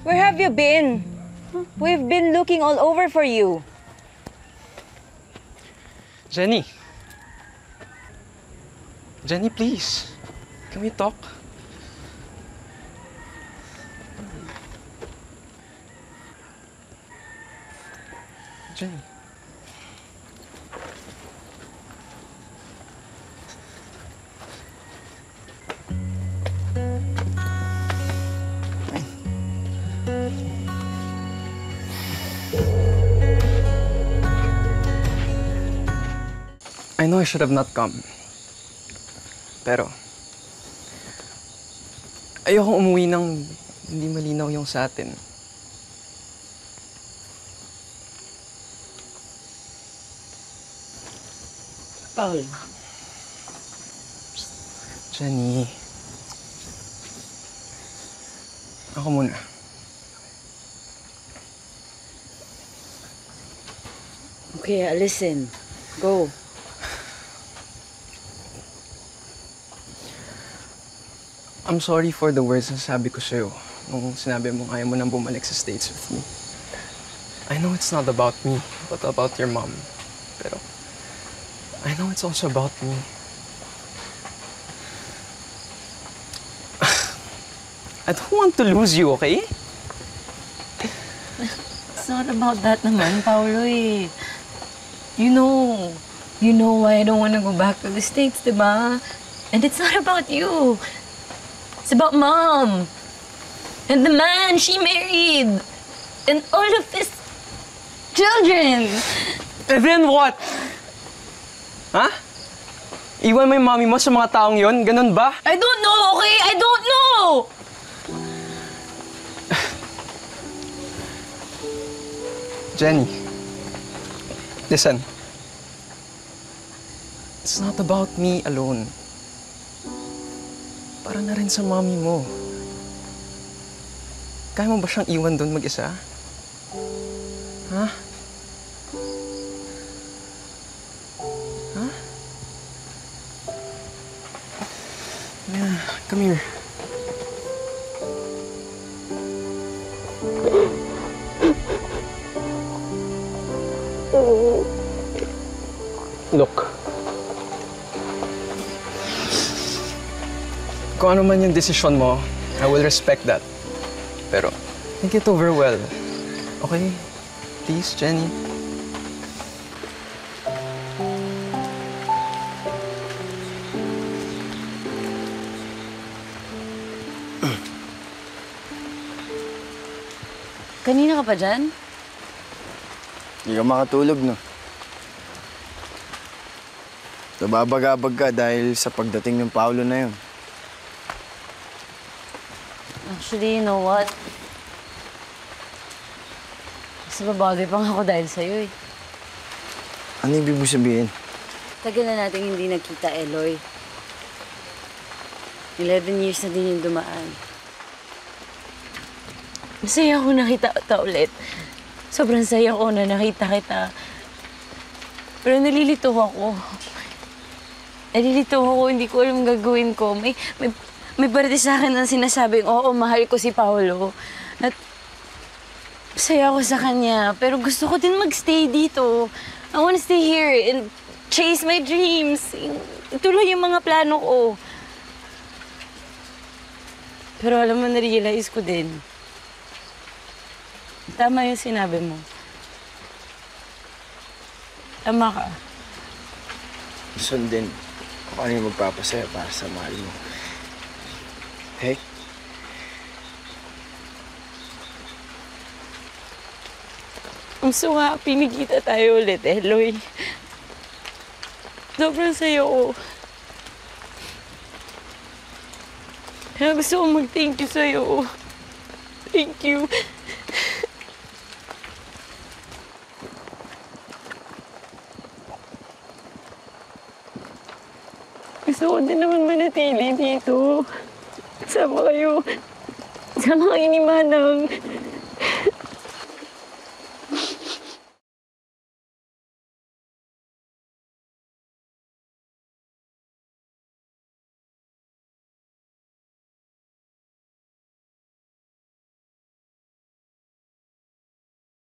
Where have you been? We've been looking all over for you. Jenny. Jenny, please. Can we talk? Jenny. I know I should have not come. Pero, ayoko umuwi ng hindi malinaw yung sa atin. Paul. Jenny. Ako muna. Okay, listen. Go. I'm sorry for the words na sabi ko sa'yo nung sinabi mong ayaw mo nang bumalik sa States with me. I know it's not about me, but about your mom. Pero, I know it's also about me. I don't want to lose you, okay? It's not about that naman, Paolo eh. You know why I don't want to go back to the States, diba? And it's not about you. It's about Mom. And the man she married. And all of his children. And then what? Ha? Iwan mo yung mommy mo sa mga taong yon? Ganun ba? I don't know, okay? I don't know! Jenny, listen. It's not about me alone. Para na rin sa mommy mo. Kaya mo ba siyang iwan doon mag-isa? Ha? Ha? Yeah, come here. Look. Kung ano man yung desisyon mo, I will respect that. Pero, think it over well. Okay? Please, Jenny. Kanina ka pa dyan? Hindi ka makatulog, no? Nababagabag ka dahil sa pagdating ng Paolo na yun. Actually, you know what? Mas nababagay pang ako dahil sa'yo eh. Ano ibig mo sabihin? Tagal na natin hindi nagkita, Eloy. 11 years na din yung dumaan. Masaya ako nakita kita ulit. Sobrang saya ko na nakita kita. Pero nalilito ako. Nalilito ako, hindi ko alam gagawin ko. May parte sa akin na sinasabing, oo, mahal ko si Paolo. At masaya ako sa kanya. Pero gusto ko din magstay dito. I wanna stay here and chase my dreams. Ituloy yung mga plano ko. Pero alam mo, na-realize ko din. Tama yung sinabi mo. Tama ka. Sundin kung ano yung magpapasaya para sa mahal mo. Okay? I'm so happy nagkita tayo ulit, Eloy. Sobrang sayo ko. Kaya gusto kong mag-thank you sa'yo. Thank you. Gusto ko din naman manatili dito. Sama kayo. Sama kayo ni Manang.